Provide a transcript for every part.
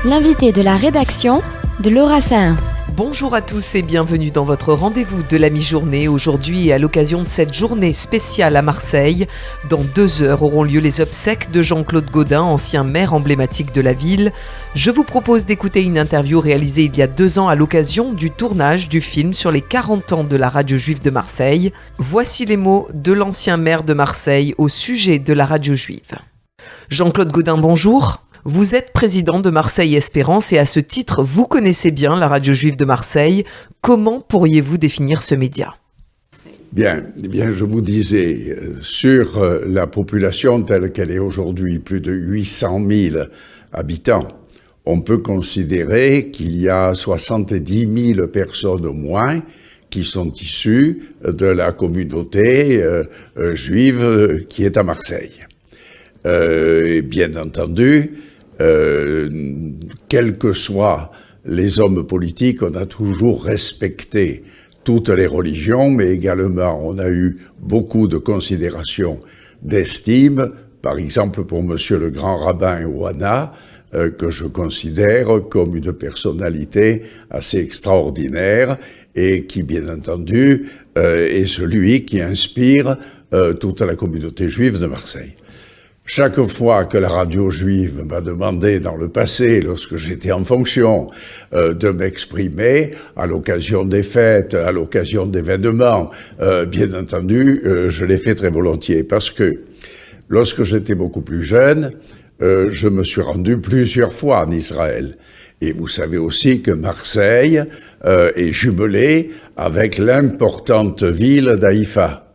L'invité de la rédaction de Laura Sahin. Bonjour à tous et bienvenue dans votre rendez-vous de la mi-journée. Aujourd'hui, à l'occasion de cette journée spéciale à Marseille, dans 2 heures auront lieu les obsèques de Jean-Claude Gaudin, ancien maire emblématique de la ville. Je vous propose d'écouter une interview réalisée il y a 2 ans à l'occasion du tournage du film sur les 40 ans de la radio juive de Marseille. Voici les mots de l'ancien maire de Marseille au sujet de la radio juive. Jean-Claude Gaudin, bonjour. Vous êtes président de Marseille Espérance et à ce titre, vous connaissez bien la radio juive de Marseille. Comment pourriez-vous définir ce média ? Bien, je vous disais, sur la population telle qu'elle est aujourd'hui, plus de 800 000 habitants, on peut considérer qu'il y a 70 000 personnes au moins qui sont issues de la communauté juive qui est à Marseille. Et bien entendu, quels que soient les hommes politiques, on a toujours respecté toutes les religions, mais également on a eu beaucoup de considération, d'estime, par exemple pour monsieur le grand rabbin Ouana, que je considère comme une personnalité assez extraordinaire et qui, bien entendu, est celui qui inspire toute la communauté juive de Marseille. Chaque fois que la radio juive m'a demandé dans le passé, lorsque j'étais en fonction, de m'exprimer à l'occasion des fêtes, à l'occasion d'événements, bien entendu, je l'ai fait très volontiers parce que lorsque j'étais beaucoup plus jeune, je me suis rendu plusieurs fois en Israël. Et vous savez aussi que Marseille est jumelée avec l'importante ville d'Haïfa.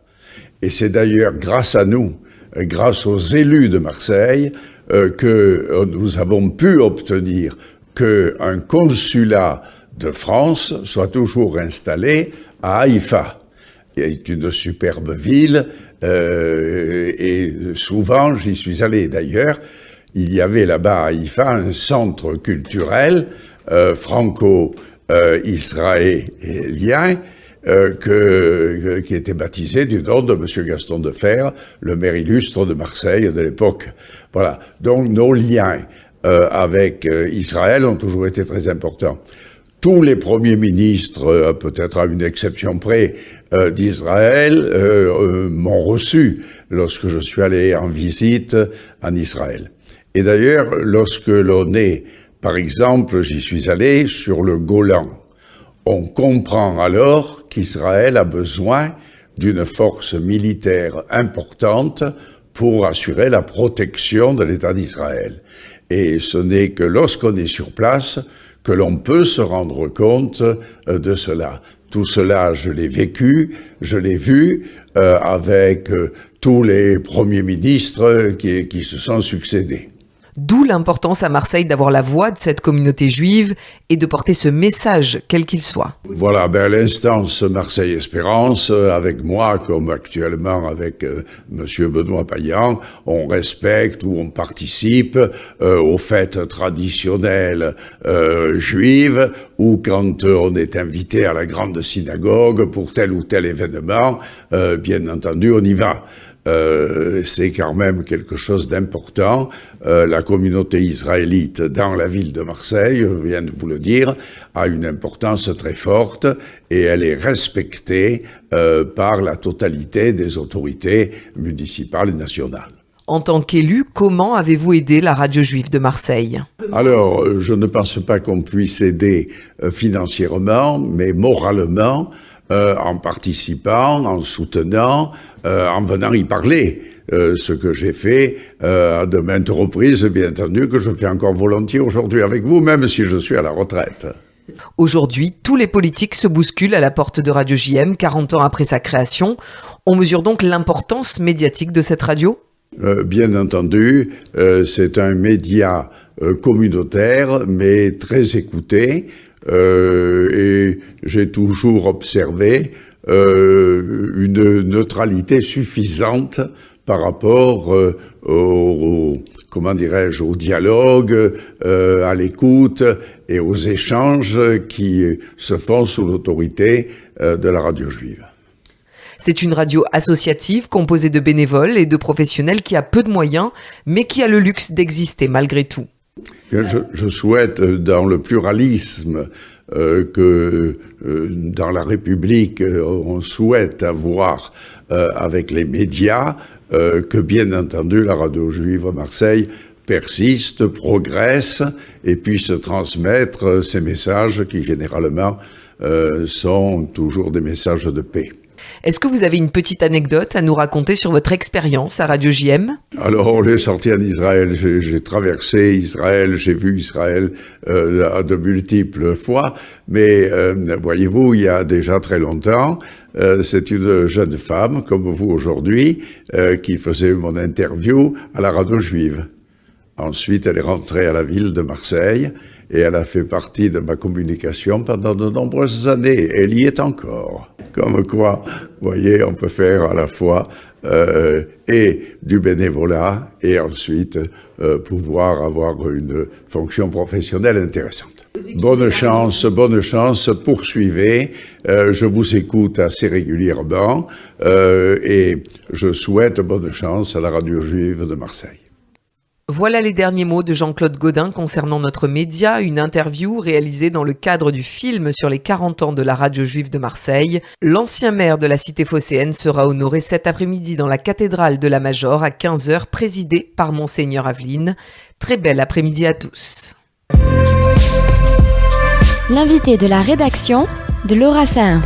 Et c'est d'ailleurs grâce à nous, grâce aux élus de Marseille, que nous avons pu obtenir qu'un consulat de France soit toujours installé à Haïfa. C'est une superbe ville et souvent j'y suis allé. D'ailleurs, il y avait là-bas à Haïfa un centre culturel franco-israélien qui était baptisé du nom de monsieur Gaston Defferre, le maire illustre de Marseille de l'époque. Voilà. Donc nos liens avec Israël ont toujours été très importants. Tous les premiers ministres, peut-être à une exception près, d'Israël, m'ont reçu lorsque je suis allé en visite en Israël. Et d'ailleurs, lorsque l'on est, par exemple, j'y suis allé sur le Golan, on comprend alors qu'Israël a besoin d'une force militaire importante pour assurer la protection de l'État d'Israël. Et ce n'est que lorsqu'on est sur place que l'on peut se rendre compte de cela. Tout cela, je l'ai vécu, je l'ai vu avec tous les premiers ministres qui se sont succédés. D'où l'importance à Marseille d'avoir la voix de cette communauté juive et de porter ce message, quel qu'il soit. Voilà, l'instance Marseille Espérance, avec moi, comme actuellement avec monsieur Benoît Payan, on respecte ou on participe aux fêtes traditionnelles juives, ou quand on est invité à la grande synagogue pour tel ou tel événement, bien entendu, on y va. C'est quand même quelque chose d'important. La communauté israélite dans la ville de Marseille, je viens de vous le dire, a une importance très forte et elle est respectée par la totalité des autorités municipales et nationales. En tant qu'élu, comment avez-vous aidé la radio juive de Marseille ? Alors, je ne pense pas qu'on puisse aider financièrement, mais moralement, en participant, en soutenant, en venant y parler. Ce que j'ai fait à de maintes reprises, bien entendu, que je fais encore volontiers aujourd'hui avec vous, même si je suis à la retraite. Aujourd'hui, tous les politiques se bousculent à la porte de Radio JM, 40 ans après sa création. On mesure donc l'importance médiatique de cette radio ? Bien entendu, c'est un média communautaire, mais très écouté. Et j'ai toujours observé une neutralité suffisante par rapport au dialogue, à l'écoute et aux échanges qui se font sous l'autorité de la radio juive. C'est une radio associative composée de bénévoles et de professionnels qui a peu de moyens, mais qui a le luxe d'exister malgré tout. Je souhaite, dans le pluralisme que dans la République on souhaite avoir avec les médias, que bien entendu la radio juive à Marseille persiste, progresse et puisse transmettre ces messages qui généralement sont toujours des messages de paix. Est-ce que vous avez une petite anecdote à nous raconter sur votre expérience à Radio JM ? Alors, on est sorti en Israël. J'ai traversé Israël, j'ai vu Israël à de multiples fois. Mais voyez-vous, il y a déjà très longtemps, c'est une jeune femme, comme vous aujourd'hui, qui faisait mon interview à la radio juive. Ensuite, elle est rentrée à la ville de Marseille et elle a fait partie de ma communication pendant de nombreuses années. Elle y est encore. Comme quoi, vous voyez, on peut faire à la fois et du bénévolat et ensuite pouvoir avoir une fonction professionnelle intéressante. Bonne chance, poursuivez. Je vous écoute assez régulièrement et je souhaite bonne chance à la radio juive de Marseille. Voilà les derniers mots de Jean-Claude Gaudin concernant notre média, une interview réalisée dans le cadre du film sur les 40 ans de la radio juive de Marseille. L'ancien maire de la cité phocéenne sera honoré cet après-midi dans la cathédrale de la Major à 15h, présidée par Monseigneur Aveline. Très bel après-midi à tous. L'invité de la rédaction de Laura Sahin.